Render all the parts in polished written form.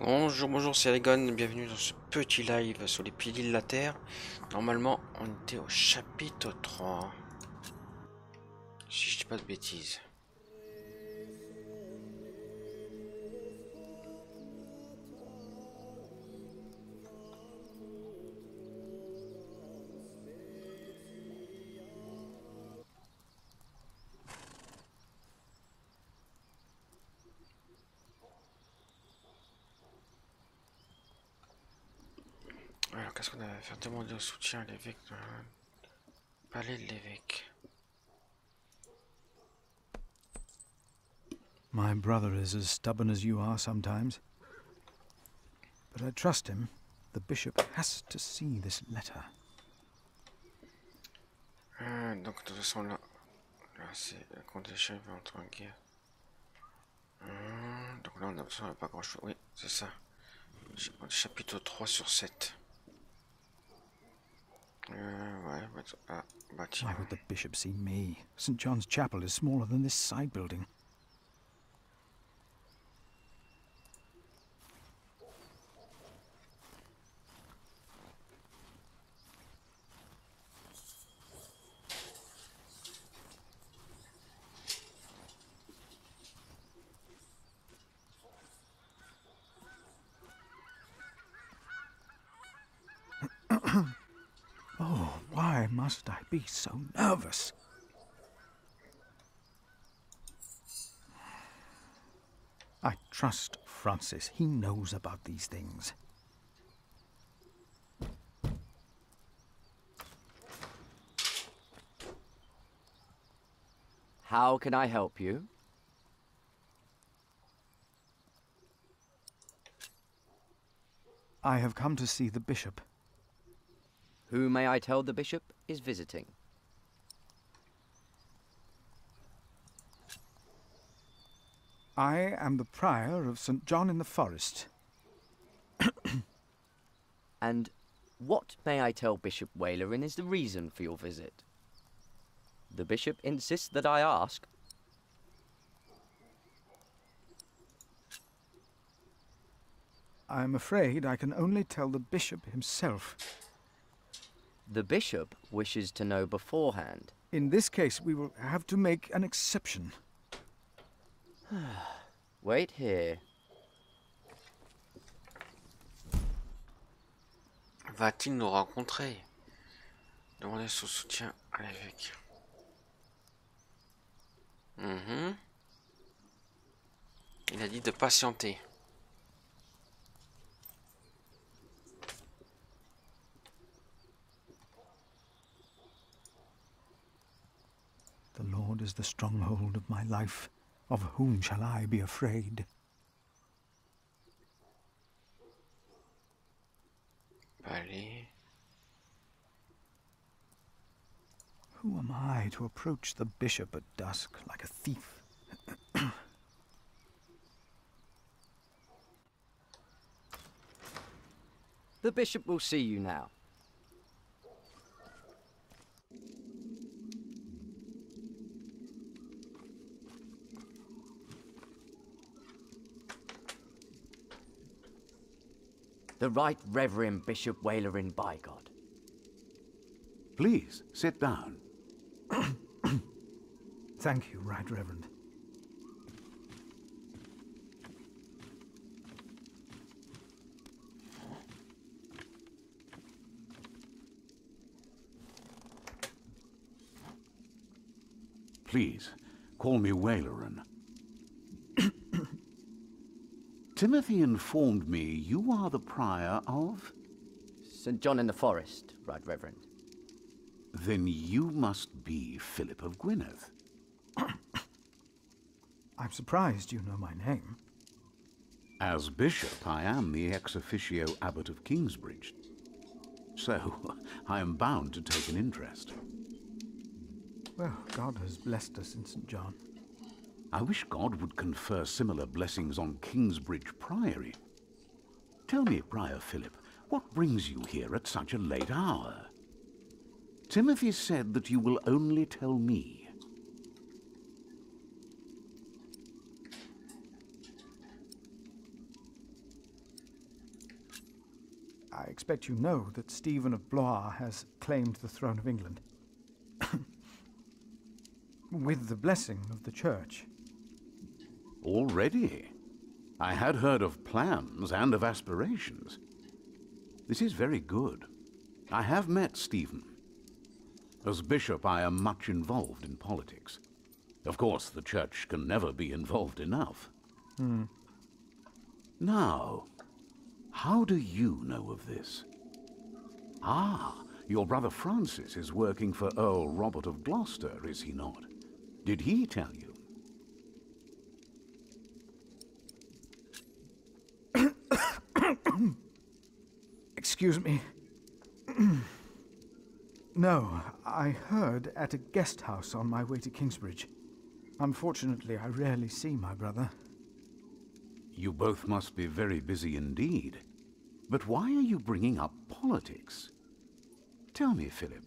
Bonjour, bonjour, c'est Regon, bienvenue dans ce petit live sur les piliers de la Terre. Normalement, on était au chapitre 3. Si je dis pas de bêtises. Alors, qu'est-ce qu'on avait fait? Demander au soutien à l'évêque de palais de l'évêque. My brother is as stubborn as you are sometimes. But I trust him. The bishop has to see this letter. Donc, de toute façon, là c'est le compte des chefs entre en guerre. Donc là, on n'a pas grand chose. Oui, c'est ça. Chapitre 3 sur 7. Ouais, Why would the bishop see me? St. John's Chapel is smaller than this side building. Oh, why must I be so nervous? I trust Francis. He knows about these things. How can I help you? I have come to see the bishop. Who may I tell the bishop is visiting? I am the prior of St. John in the Forest. And what may I tell Bishop Walerin is the reason for your visit? The bishop insists that I ask. I am afraid I can only tell the bishop himself. The bishop wishes to know beforehand. In this case, we will have to make an exception. Wait here. Va-t-il nous rencontrer? Demander son soutien à l'évêque. Il a dit de patienter. The Lord is the stronghold of my life. Of whom shall I be afraid? Palais. Who am I to approach the bishop at dusk like a thief? The bishop will see you now. The Right Reverend Bishop Walerin by God. Please, sit down. Thank you, Right Reverend. Please, call me Walerin. Timothy informed me you are the prior of... St. John in the Forest, Right Reverend. Then you must be Philip of Gwynedd. I'm surprised you know my name. As bishop, I am the ex officio abbot of Kingsbridge. So, I am bound to take an interest. Well, God has blessed us in St. John. I wish God would confer similar blessings on Kingsbridge Priory. Tell me, Prior Philip, what brings you here at such a late hour? Timothy said that you will only tell me. I expect you know that Stephen of Blois has claimed the throne of England. With the blessing of the Church. Already? I had heard of plans and of aspirations. This is very good. I have met Stephen. As bishop, I am much involved in politics. Of course, the Church can never be involved enough. Now, how do you know of this? Ah, your brother Francis is working for Earl Robert of Gloucester, is he not? Did he tell you? Excuse me. No, I heard at a guest house on my way to Kingsbridge. Unfortunately, I rarely see my brother. You both must be very busy indeed. But why are you bringing up politics? Tell me, Philip,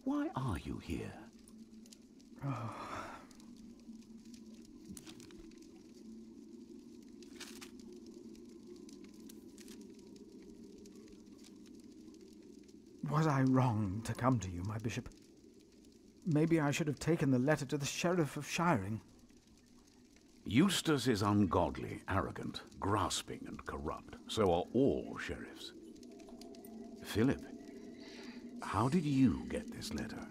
why are you here? Was I wrong to come to you, my bishop? Maybe I should have taken the letter to the Sheriff of Shiring. Eustace is ungodly, arrogant, grasping and corrupt. So are all sheriffs. Philip, how did you get this letter?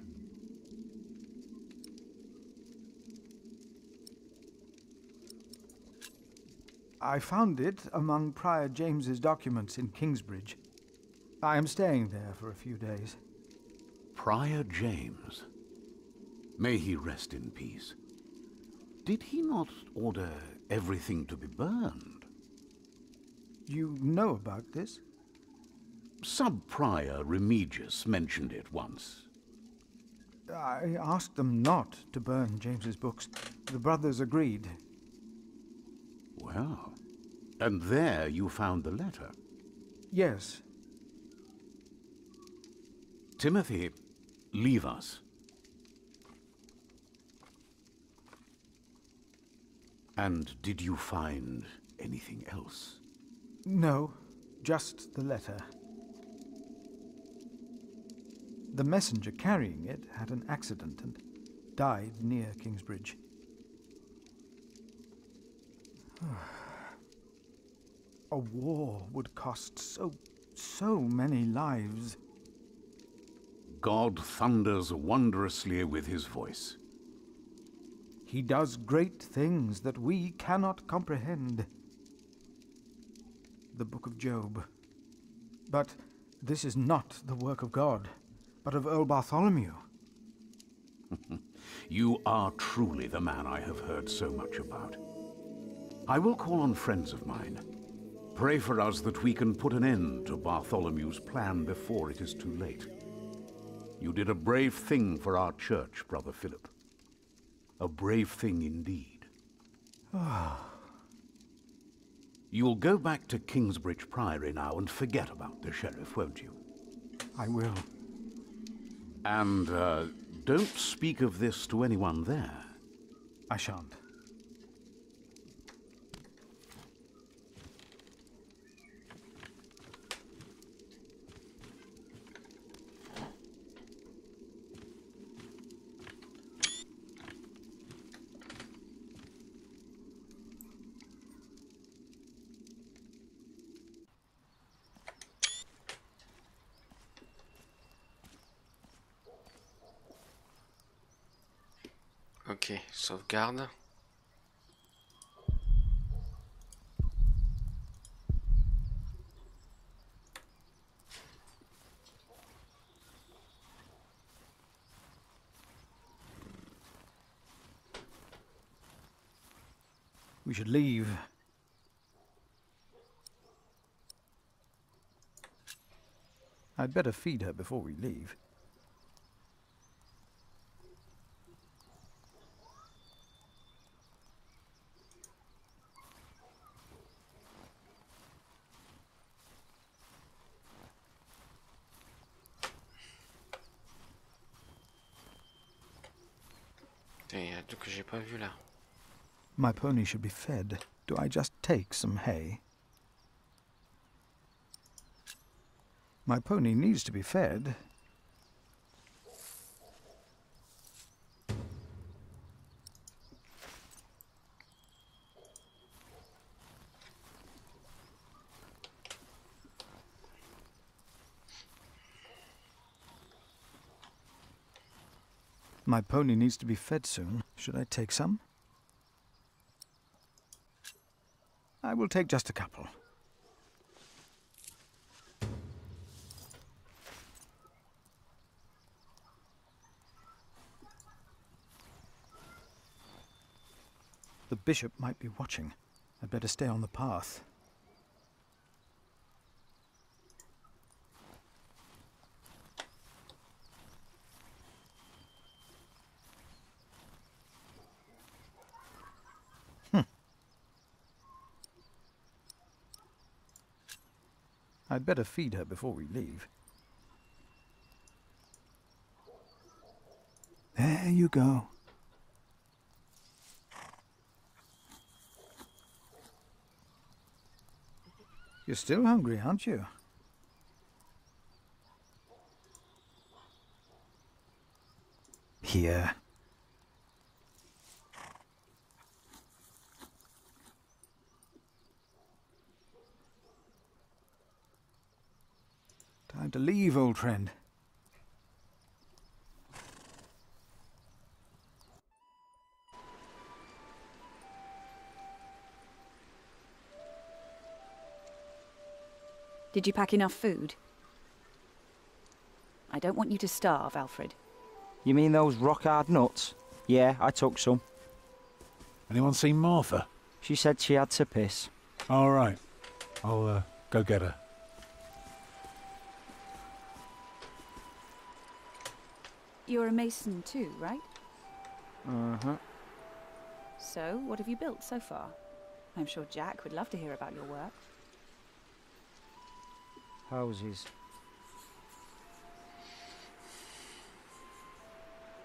I found it among Prior James's documents in Kingsbridge. I am staying there for a few days. Prior James. May he rest in peace. Did he not order everything to be burned? You know about this? Sub-Prior Remigius mentioned it once. I asked them not to burn James's books. The brothers agreed. Well, and there you found the letter? Yes. Timothy, leave us. And did you find anything else? No, just the letter. The messenger carrying it had an accident and died near Kingsbridge. A war would cost so many lives. God thunders wondrously with his voice. He does great things that we cannot comprehend. The Book of Job. But this is not the work of God, but of Earl Bartholomew. You are truly the man I have heard so much about. I will call on friends of mine. Pray for us that we can put an end to Bartholomew's plan before it is too late. You did a brave thing for our church, Brother Philip. A brave thing indeed. You'll go back to Kingsbridge Priory now and forget about the sheriff, won't you? I will. And don't speak of this to anyone there. I shan't. Ok, sauvegarde. We should leave. I'd better feed her before we leave. Il y a tout que j'ai pas vu là. My pony should be fed. Do I just take some hay? My pony needs to be fed. My pony needs to be fed soon. Should I take some? I will take just a couple. The bishop might be watching. I'd better stay on the path. I'd better feed her before we leave. There you go. You're still hungry, aren't you? Here. Time to leave, old friend. Did you pack enough food? I don't want you to starve, Alfred. You mean those rock-hard nuts? Yeah, I took some. Anyone seen Martha? She said she had to piss. All right. I'll go get her. You're a mason too, right? Uh-huh. So, what have you built so far? I'm sure Jack would love to hear about your work. Houses.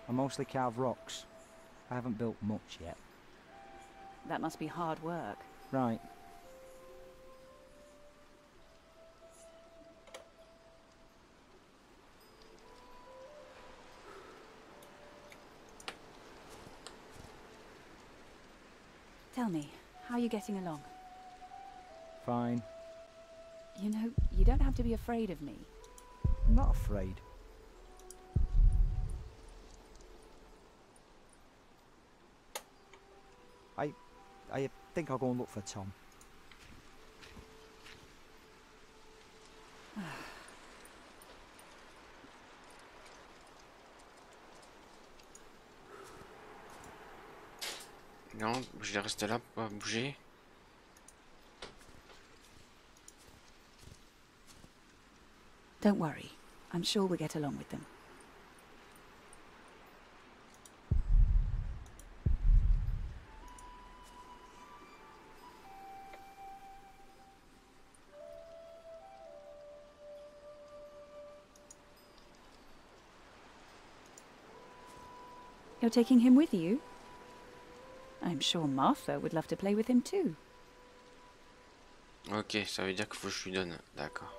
I mostly carve rocks. I haven't built much yet. That must be hard work. Right. Tell me, how are you getting along? Fine. You know, you don't have to be afraid of me. I'm not afraid. I think I'll go and look for Tom. Non, je vais rester là pour pas bouger. Don't worry. I'm sure we'll get along with them. You're taking him with you? I'm sure Martha would love to play with him too. Ok, ça veut dire qu'il faut que je lui donne. D'accord.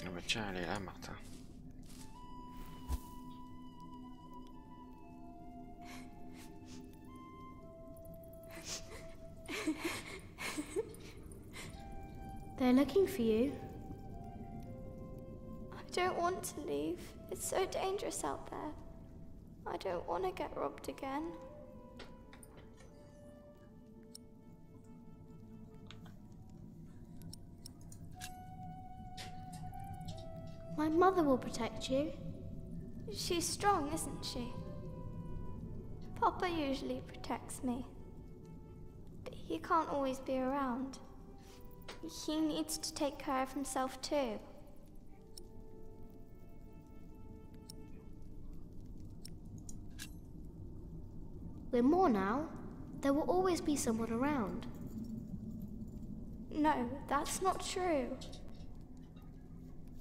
Ah bah tiens, elle est là, Martha. They're looking for you. I don't want to leave. It's so dangerous out there. I don't want to get robbed again. My mother will protect you. She's strong, isn't she? Papa usually protects me. But he can't always be around. He needs to take care of himself too. We're more now. There will always be someone around. No, that's not true.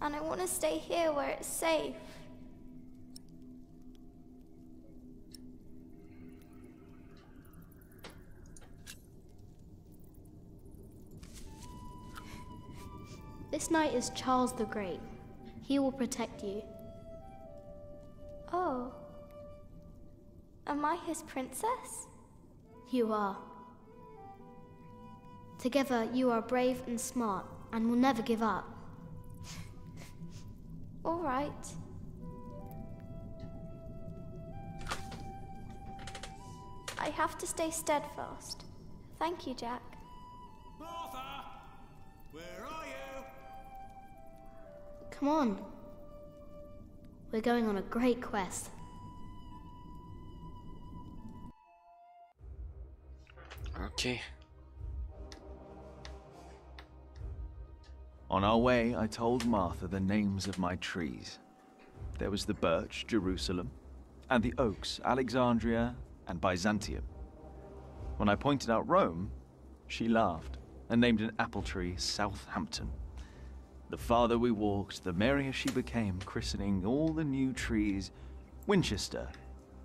And I want to stay here where it's safe, This knight is Charles the Great. He will protect you. Oh. Am I his princess? You are. Together, you are brave and smart, and will never give up. All right. I have to stay steadfast. Thank you, Jack. Martha! Where are you? Come on. We're going on a great quest. Ok. On our way, I told Martha the names of my trees. There was the birch, Jerusalem, and the oaks, Alexandria and Byzantium. When I pointed out Rome, she laughed and named an apple tree Southampton. The farther we walked, the merrier she became, christening all the new trees Winchester,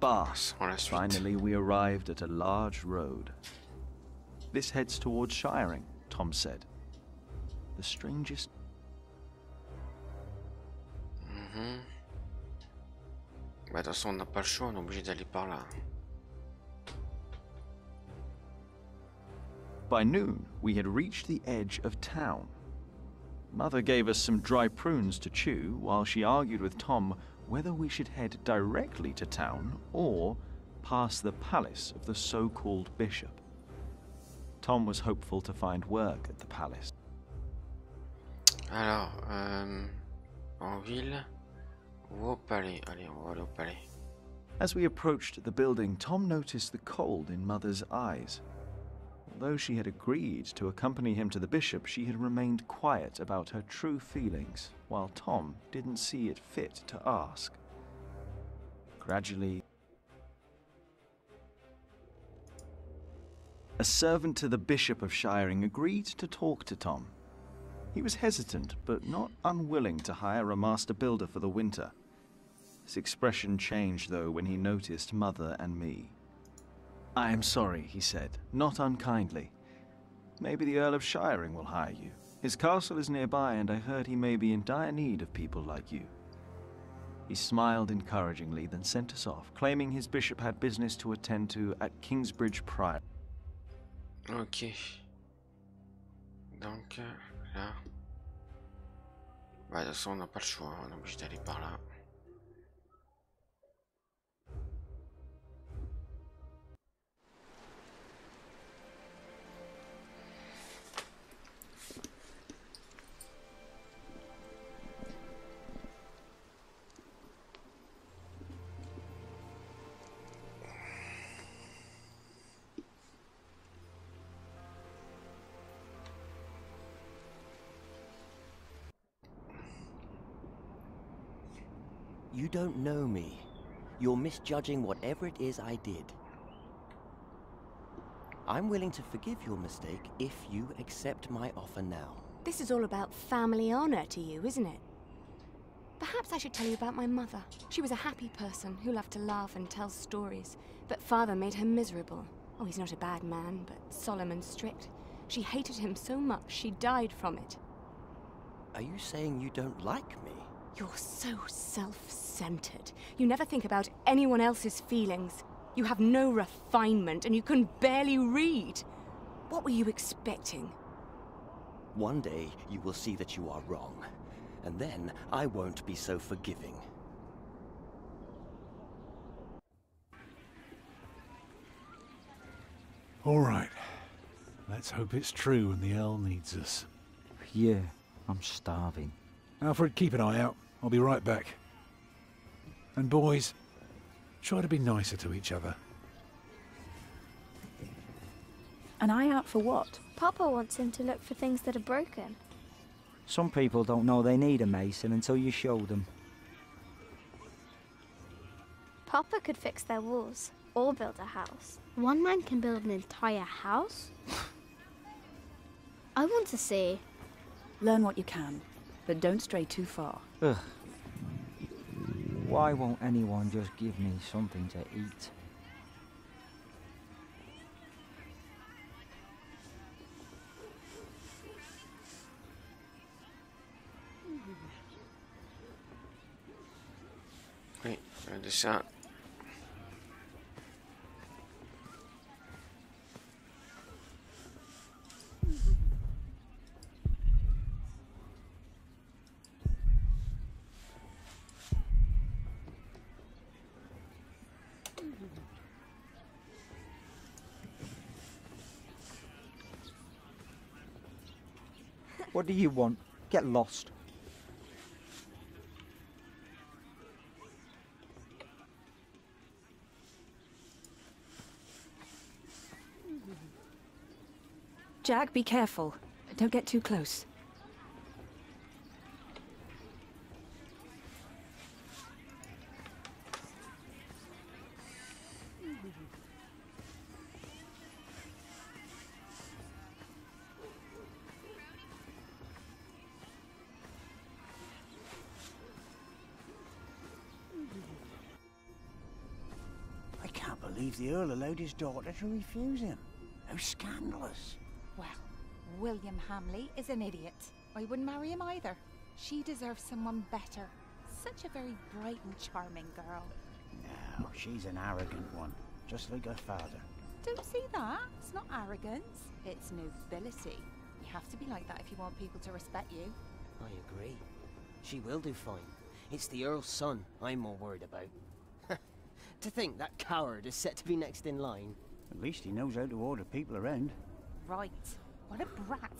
Bath. Finally, we arrived at a large road. This heads towards shiring, Tom said. The strangest... Bah, de toute façon, on n'a pas le choix, on est obligé d'aller par là. By noon, we had reached the edge of town. Mother gave us some dry prunes to chew while she argued with Tom whether we should head directly to town or past the palace of the so-called bishop. Tom was hopeful to find work at the palace. Alors, en ville ou au palais? Allez, on va aller au palais. As we approached the building, Tom noticed the cold in Mother's eyes. Although she had agreed to accompany him to the bishop, she had remained quiet about her true feelings, while Tom didn't see it fit to ask. Gradually, a servant to the Bishop of Shiring agreed to talk to Tom. He was hesitant, but not unwilling to hire a master builder for the winter. His expression changed, though, when he noticed Mother and me. "I am sorry," he said, not unkindly. "Maybe the Earl of Shiring will hire you. His castle is nearby, and I heard he may be in dire need of people like you." He smiled encouragingly, then sent us off, claiming his bishop had business to attend to at Kingsbridge Priory. Ok. Donc, là. Bah, de toute façon, on n'a pas le choix, on est obligé d'aller par là. You don't know me. You're misjudging whatever it is I did. I'm willing to forgive your mistake if you accept my offer now. This is all about family honor to you, isn't it? Perhaps I should tell you about my mother. She was a happy person who loved to laugh and tell stories, but father made her miserable. Oh, he's not a bad man, but solemn and strict. She hated him so much she died from it. Are you saying you don't like me? You're so self-centered. You never think about anyone else's feelings. You have no refinement and you can barely read. What were you expecting? One day you will see that you are wrong, and then I won't be so forgiving. All right. Let's hope it's true and the Earl needs us. Yeah, I'm starving. Alfred, keep an eye out. I'll be right back. And boys, try to be nicer to each other. An eye out for what? Papa wants him to look for things that are broken. Some people don't know they need a mason until you show them. Papa could fix their walls or build a house. One man can build an entire house? I want to see. Learn what you can, but don't stray too far. Ugh. Why won't anyone just give me something to eat? Oui, le dessin. What do you want? Get lost. Jack, be careful. Don't get too close. I can't believe the Earl allowed his daughter to refuse him. How scandalous. Well, William Hamley is an idiot. I wouldn't marry him either. She deserves someone better. Such a very bright and charming girl. No, she's an arrogant one, just like her father. Don't see that. It's not arrogance. It's nobility. You have to be like that if you want people to respect you. I agree. She will do fine. It's the Earl's son I'm more worried about. To think that coward is set to be next in line. At least he knows how to order people around. Right. What a brat.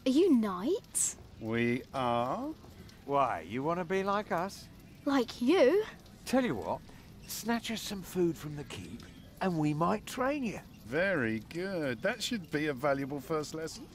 Are you knights? We are? Why, you want to be like us? Like you? Tell you what, snatch us some food from the keep, and we might train you. Very good. That should be a valuable first lesson.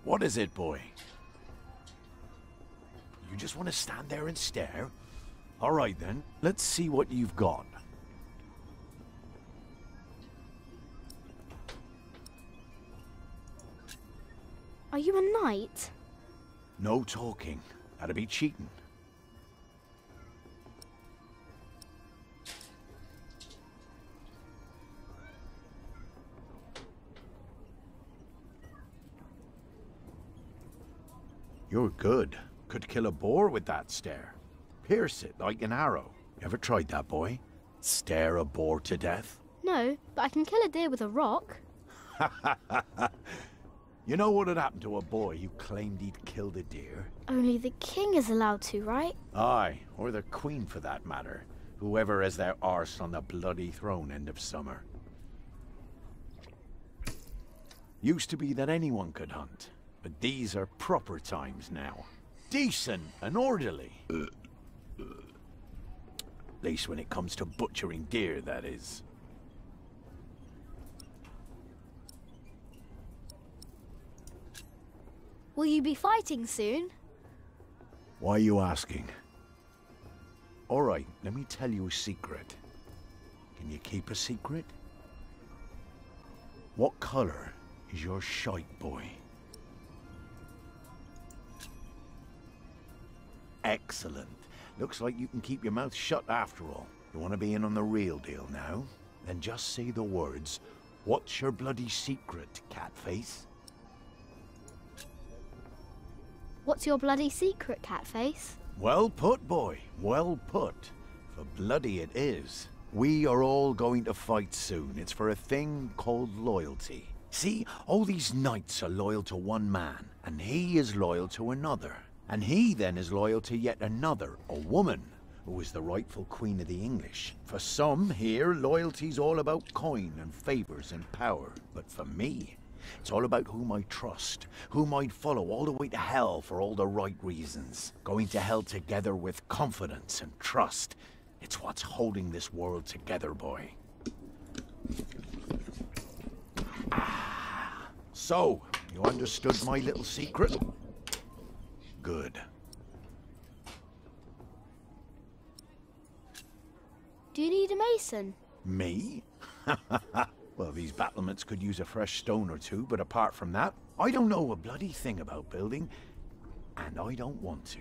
What is it, boy? You just want to stand there and stare? All right, then. Let's see what you've got. Are you a knight? No talking. That'd be cheating. You're good. Could kill a boar with that stare. Pierce it like an arrow. You ever tried that, boy? Stare a boar to death? No, but I can kill a deer with a rock. You know what had happened to a boy who claimed he'd killed a deer? Only the king is allowed to, right? Aye, or the queen for that matter. Whoever has their arse on the bloody throne end of summer. Used to be that anyone could hunt, but these are proper times now. Decent and orderly. At least when it comes to butchering deer, that is. Will you be fighting soon? Why are you asking? All right, let me tell you a secret. Can you keep a secret? What color is your shite, boy? Excellent. Looks like you can keep your mouth shut after all. You want to be in on the real deal now? Then just say the words, "What's your bloody secret, catface?" What's your bloody secret, Catface? Well put, boy. Well put. For bloody it is. We are all going to fight soon. It's for a thing called loyalty. See, all these knights are loyal to one man, and he is loyal to another. And he then is loyal to yet another, a woman, who is the rightful queen of the English. For some here, loyalty's all about coin and favours and power. But for me, it's all about whom I trust, whom I'd follow all the way to hell for all the right reasons. Going to hell together with confidence and trust. It's what's holding this world together, boy. So, you understood my little secret? Good. Do you need a mason? Me? Well, these battlements could use a fresh stone or two, but apart from that, I don't know a bloody thing about building, and I don't want to.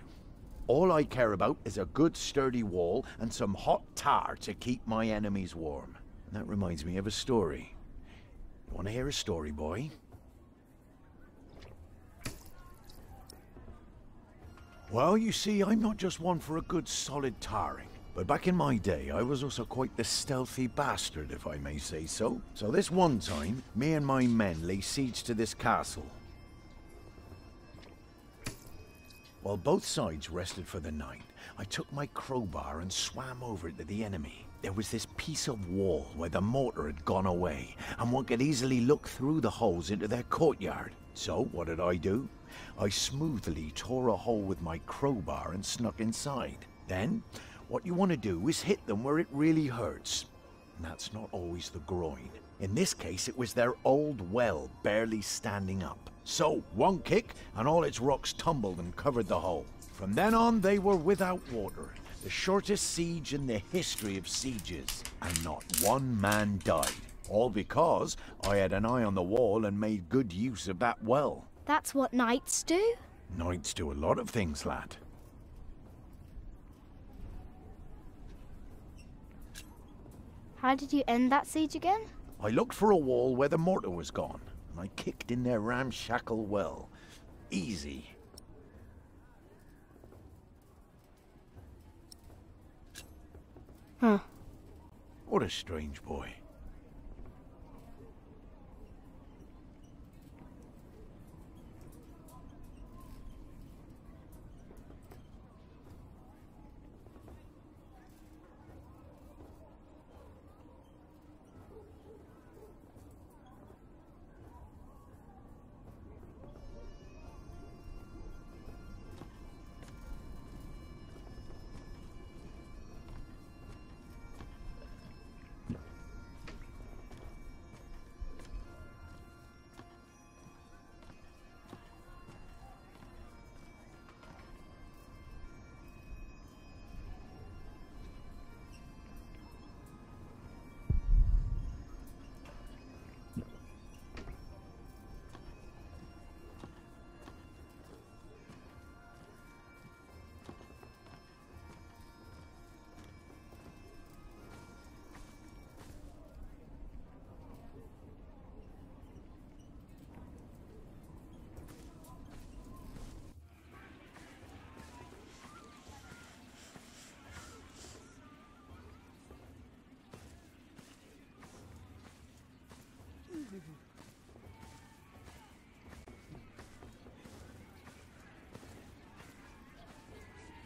All I care about is a good sturdy wall and some hot tar to keep my enemies warm. And that reminds me of a story. You want to hear a story, boy? Well, you see, I'm not just one for a good solid tarring. But back in my day, I was also quite the stealthy bastard, if I may say so. So this one time, me and my men lay siege to this castle. While both sides rested for the night, I took my crowbar and swam over to the enemy. There was this piece of wall where the mortar had gone away, and one could easily look through the holes into their courtyard. So, what did I do? I smoothly tore a hole with my crowbar and snuck inside. Then, what you want to do is hit them where it really hurts. And that's not always the groin. In this case, it was their old well barely standing up. So, one kick, and all its rocks tumbled and covered the hole. From then on, they were without water. The shortest siege in the history of sieges. And not one man died. All because I had an eye on the wall and made good use of that well. That's what knights do? Knights do a lot of things, lad. How did you end that siege again? I looked for a wall where the mortar was gone, and I kicked in their ramshackle well. Easy. Huh. What a strange boy.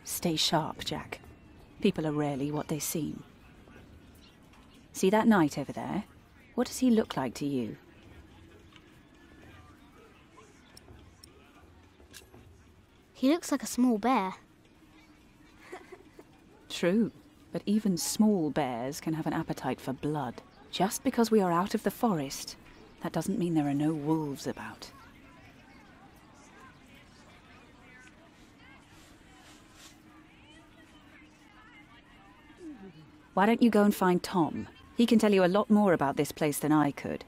Stay sharp, Jack. People are rarely what they seem. See that knight over there? What does he look like to you? He looks like a small bear. True, but even small bears can have an appetite for blood. Just because we are out of the forest, that doesn't mean there are no wolves about. Why don't you go and find Tom? He can tell you a lot more about this place than I could.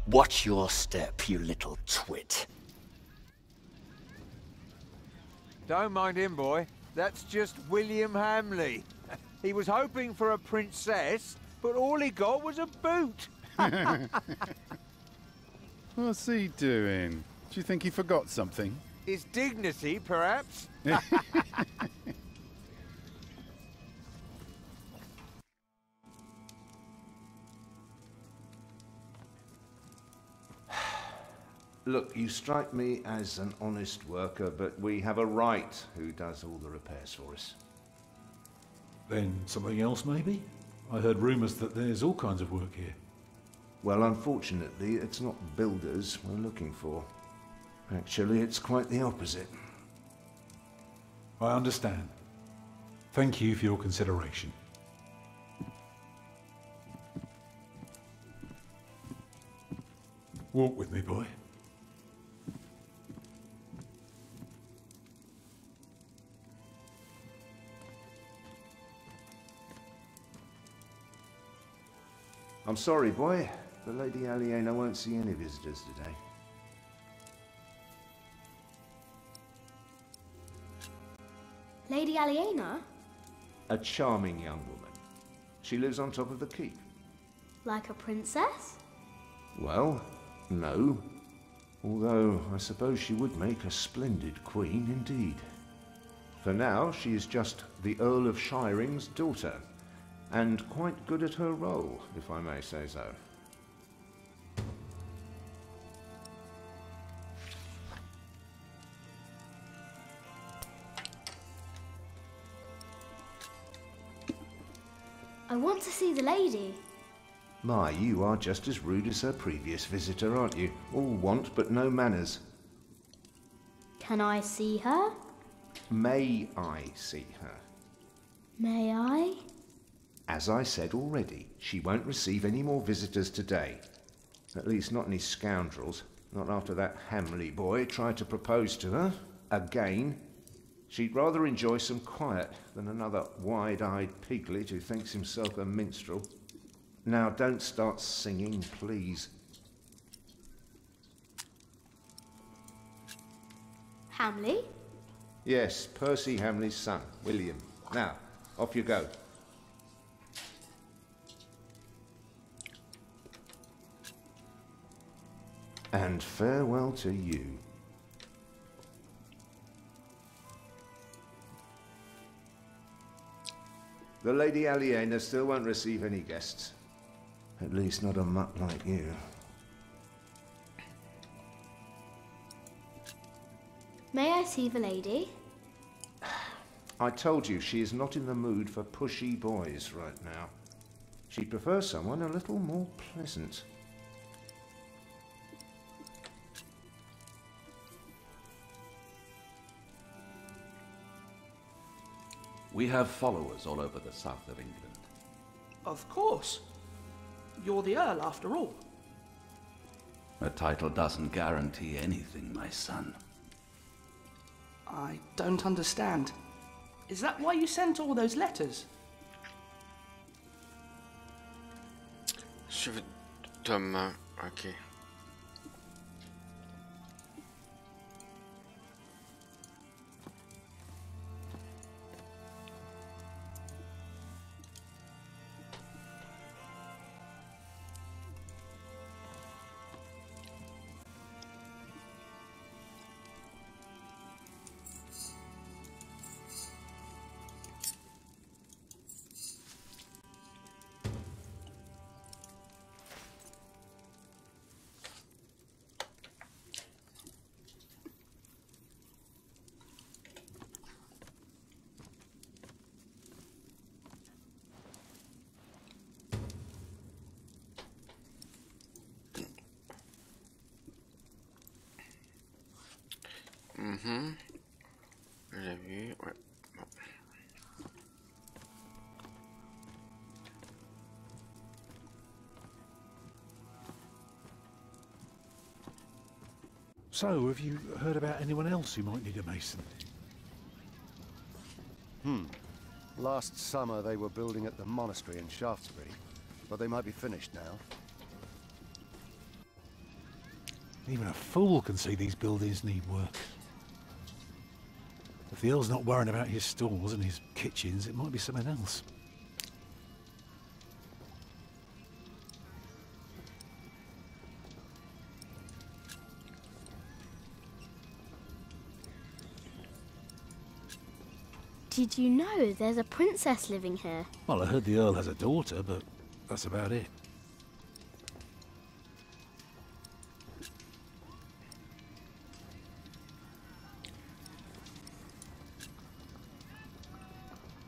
Watch your step, you little twit. Don't mind him, boy. That's just William Hamley. He was hoping for a princess, but all he got was a boot. What's he doing? Do you think he forgot something? His dignity, perhaps? Look, you strike me as an honest worker, but we have a right who does all the repairs for us. Then something else, maybe? I heard rumours that there's all kinds of work here. Well, unfortunately, it's not builders we're looking for. Actually, it's quite the opposite. I understand. Thank you for your consideration. Walk with me, boy. I'm sorry, boy, but Lady Aliena won't see any visitors today. Lady Aliena? A charming young woman. She lives on top of the keep. Like a princess? Well, no. Although, I suppose she would make a splendid queen indeed. For now, she is just the Earl of Shiring's daughter, and quite good at her role, if I may say so. I want to see the lady. My, you are just as rude as her previous visitor, aren't you? All want but no manners. Can I see her? May I see her? May I? As I said already, she won't receive any more visitors today. At least not any scoundrels. Not after that Hamley boy tried to propose to her. Again. She'd rather enjoy some quiet than another wide-eyed piglet who thinks himself a minstrel. Now, don't start singing, please. Hamley? Yes, Percy Hamley's son, William. Now, off you go. And farewell to you. The Lady Aliena still won't receive any guests. At least not a mutt like you. May I see the lady? I told you she is not in the mood for pushy boys right now. She prefers someone a little more pleasant. We have followers all over the south of England. Of course. You're the Earl, after all. A title doesn't guarantee anything, my son. I don't understand. Is that why you sent all those letters? Thomas, ok. J'ai vu, ouais. Bon. So, have you heard about anyone else who might need a mason? Last summer they were building at the monastery in Shaftesbury, but they might be finished now. Even a fool can see these buildings need work. If the Earl's not worrying about his stores and his kitchens, it might be something else. Did you know there's a princess living here? Well, I heard the Earl has a daughter, but that's about it.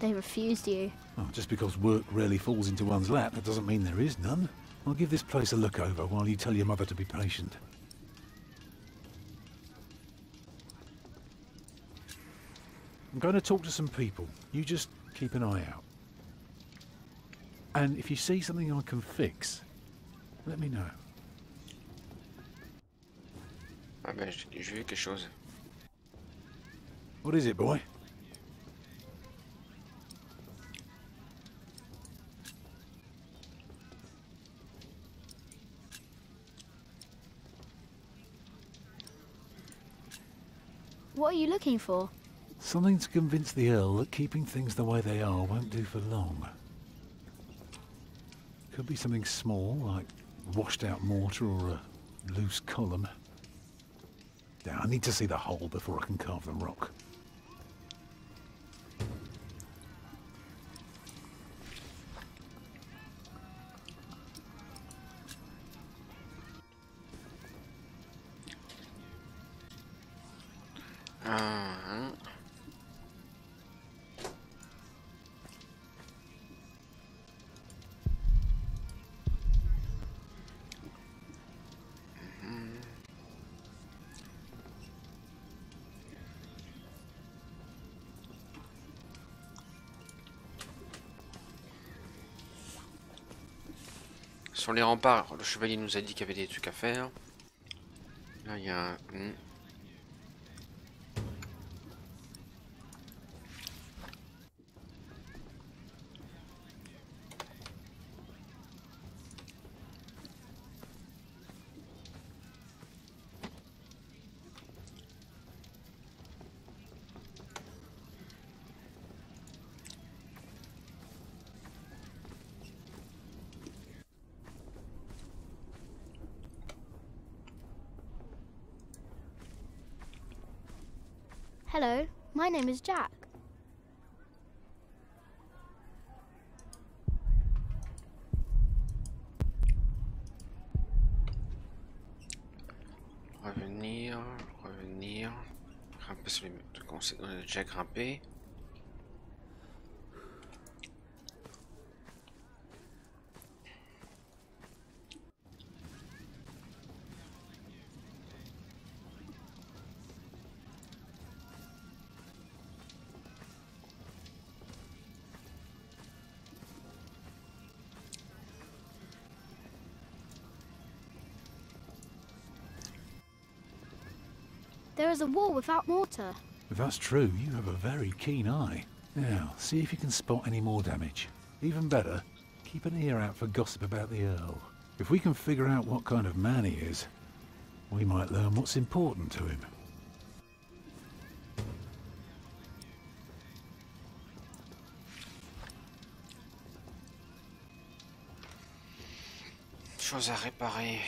They refused you. Oh, just because work rarely falls into one's lap, that doesn't mean there is none. I'll give this place a look over while you tell your mother to be patient. I'm going to talk to some people. You just keep an eye out. And if you see something I can fix, let me know. Ah ben, j'ai vu quelque chose. What is it, boy? What are you looking for? Something to convince the Earl that keeping things the way they are won't do for long. Could be something small, like washed out mortar or a loose column. Yeah, I need to see the hole before I can carve the rock. Sur les remparts, le chevalier nous a dit qu'il y avait des trucs à faire. Là, il y a un... Hello, my name is Jack. Revenir, revenir. Grimper sur les trucs qu'on a déjà grimpé. There is a wall without mortar. If that's true, you have a very keen eye. Now, see if you can spot any more damage. Even better, keep an ear out for gossip about the Earl. If we can figure out what kind of man he is, we might learn what's important to him. Chose à réparer.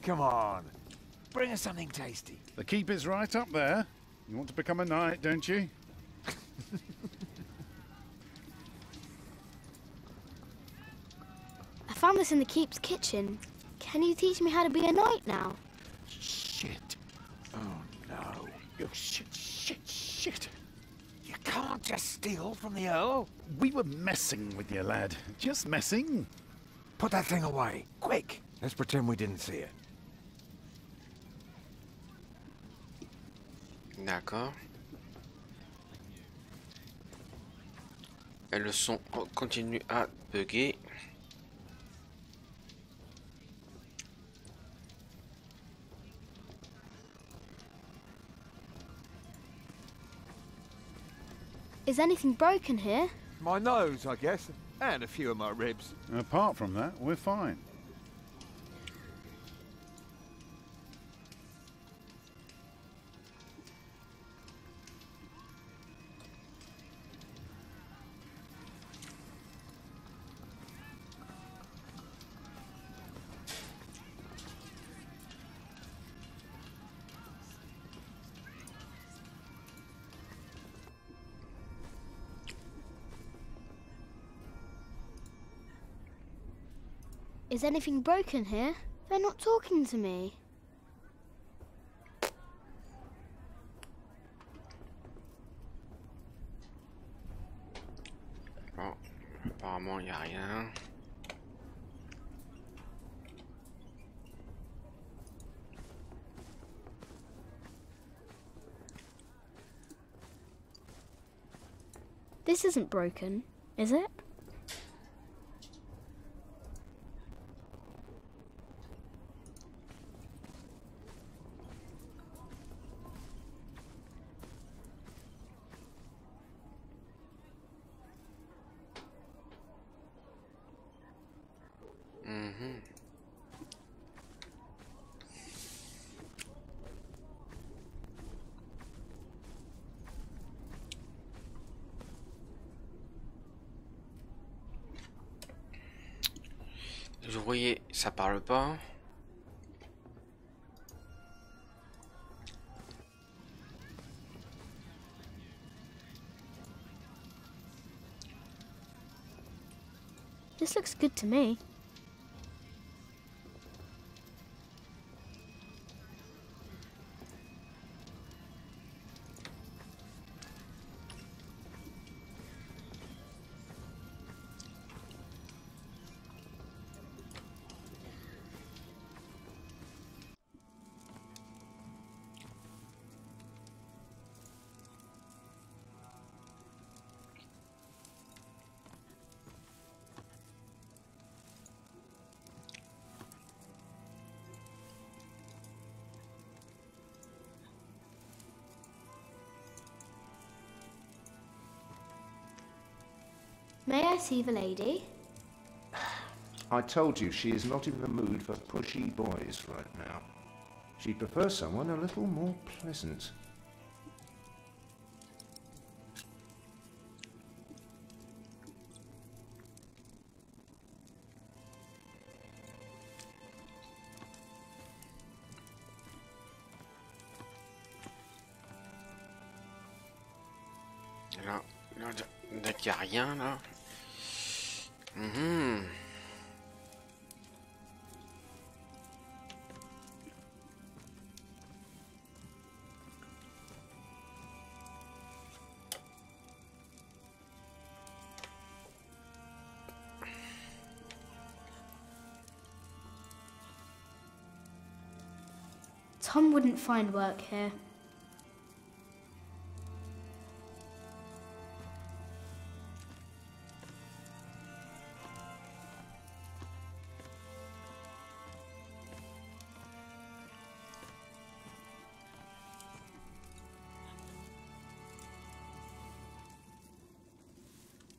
Come on, bring us something tasty. The keep is right up there. You want to become a knight, don't you? I found this in the keep's kitchen. Can you teach me how to be a knight now? Shit. Oh no. Oh, shit. You can't just steal from the Earl. We were messing with you, lad. Just messing. Put that thing away, quick. Let's pretend we didn't see it. D'accord. Et le son continue à bugger. Is anything broken here? My nose, I guess, and a few of my ribs. Apart from that, we're fine. Is anything broken here? They're not talking to me. Bon, apparemment il n'y a rien. This isn't broken, is it? Vous voyez, ça parle pas. This looks good to me. May I see the lady? I told you she is not in the mood for pushy boys right now. She'd prefer someone a little more pleasant. Là, qu'il n'y a rien là. Tom wouldn't find work here.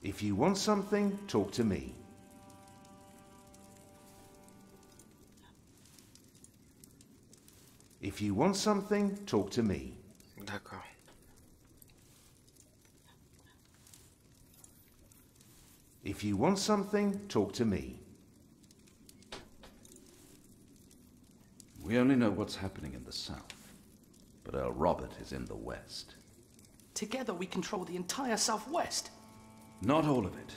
If you want something, talk to me. If you want something, talk to me. D'accord. If you want something, talk to me. We only know what's happening in the south, but Earl Robert is in the west. Together we control the entire southwest. Not all of it,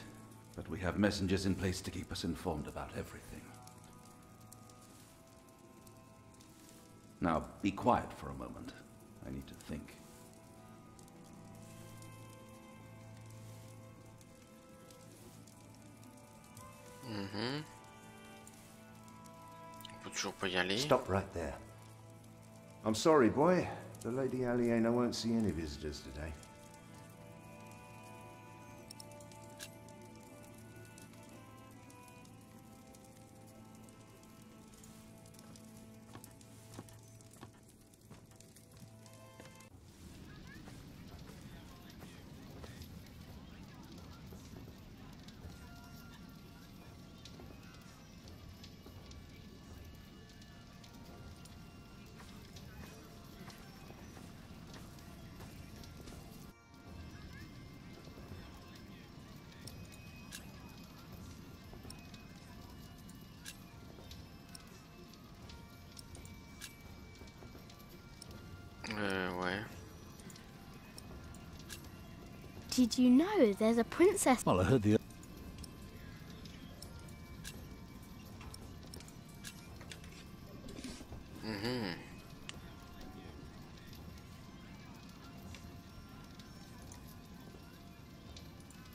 but we have messengers in place to keep us informed about everything. Now, be quiet for a moment. I need to think. On peut toujours pas y aller. Stop right there. I'm sorry, boy. The Lady Aliena won't see any visitors today. Did you know there's a princess? Well, I heard the...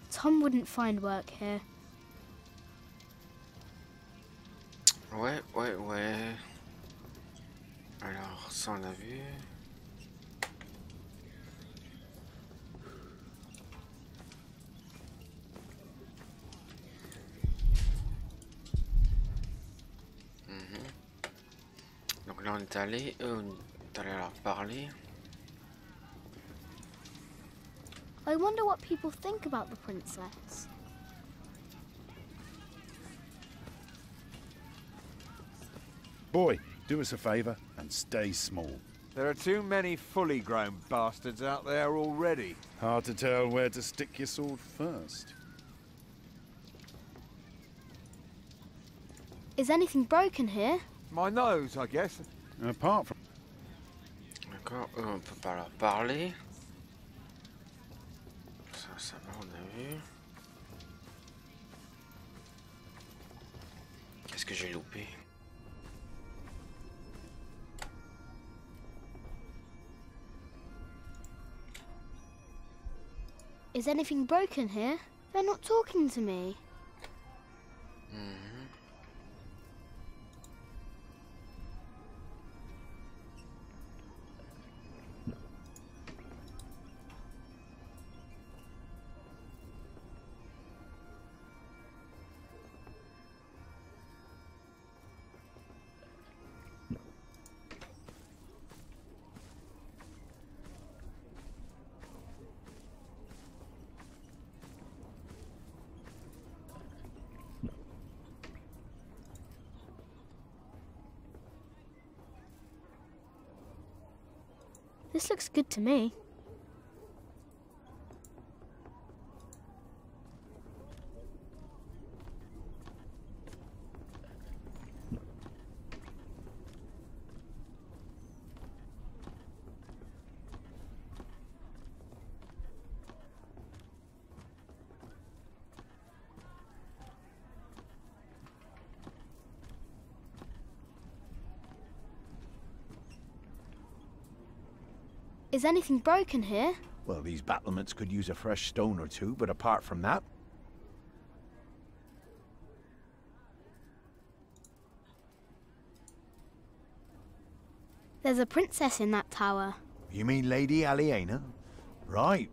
Tom wouldn't find work here. Ouais. Alors, ça on a vu. Donc là on est allé, on est allé leur parler. I wonder what people think about the princess. Boy, do us a favour and stay small. There are too many fully grown bastards out there already. Hard to tell where to stick your sword first. Is anything broken here? My nose, I guess. Apart from... D'accord, eux on peut pas leur parler. Ça va, on a vu. Qu'est-ce que j'ai loupé? Is anything broken here? They're not talking to me. This looks good to me. Is anything broken here? Well, these battlements could use a fresh stone or two, but apart from that... There's a princess in that tower. You mean Lady Aliena? Right.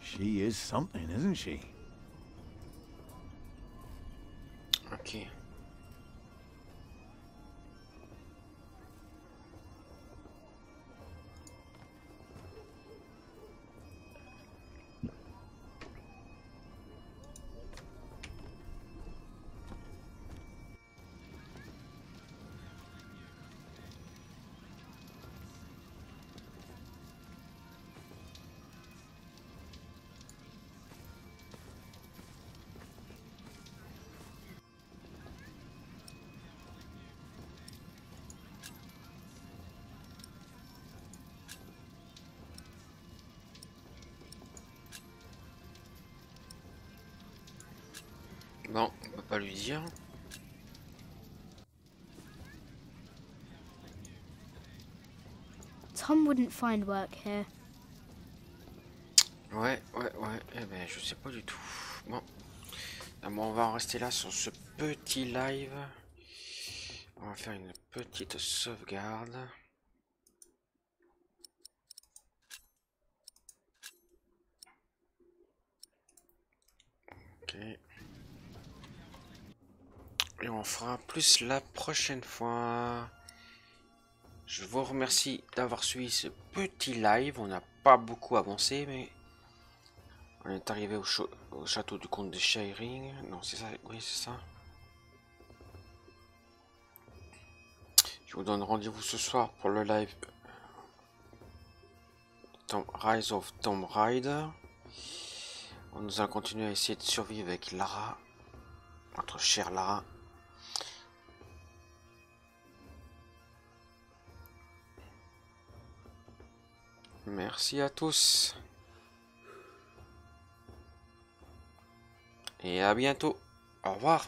She is something, isn't she? Ok. Bon, on peut pas lui dire. Tom wouldn't find work here. Ouais. Eh ben, je sais pas du tout. Bon. On va en rester là sur ce petit live. On va faire une petite sauvegarde. Ok. Et on fera plus la prochaine fois. Je vous remercie d'avoir suivi ce petit live. On n'a pas beaucoup avancé, mais on est arrivé au château du comte de Shiring. Non, c'est ça. Oui, c'est ça. Je vous donne rendez-vous ce soir pour le live Rise of Tomb Raider. Nous allons continuer à essayer de survivre avec Lara, notre chère Lara. Merci à tous. et à bientôt. Au revoir.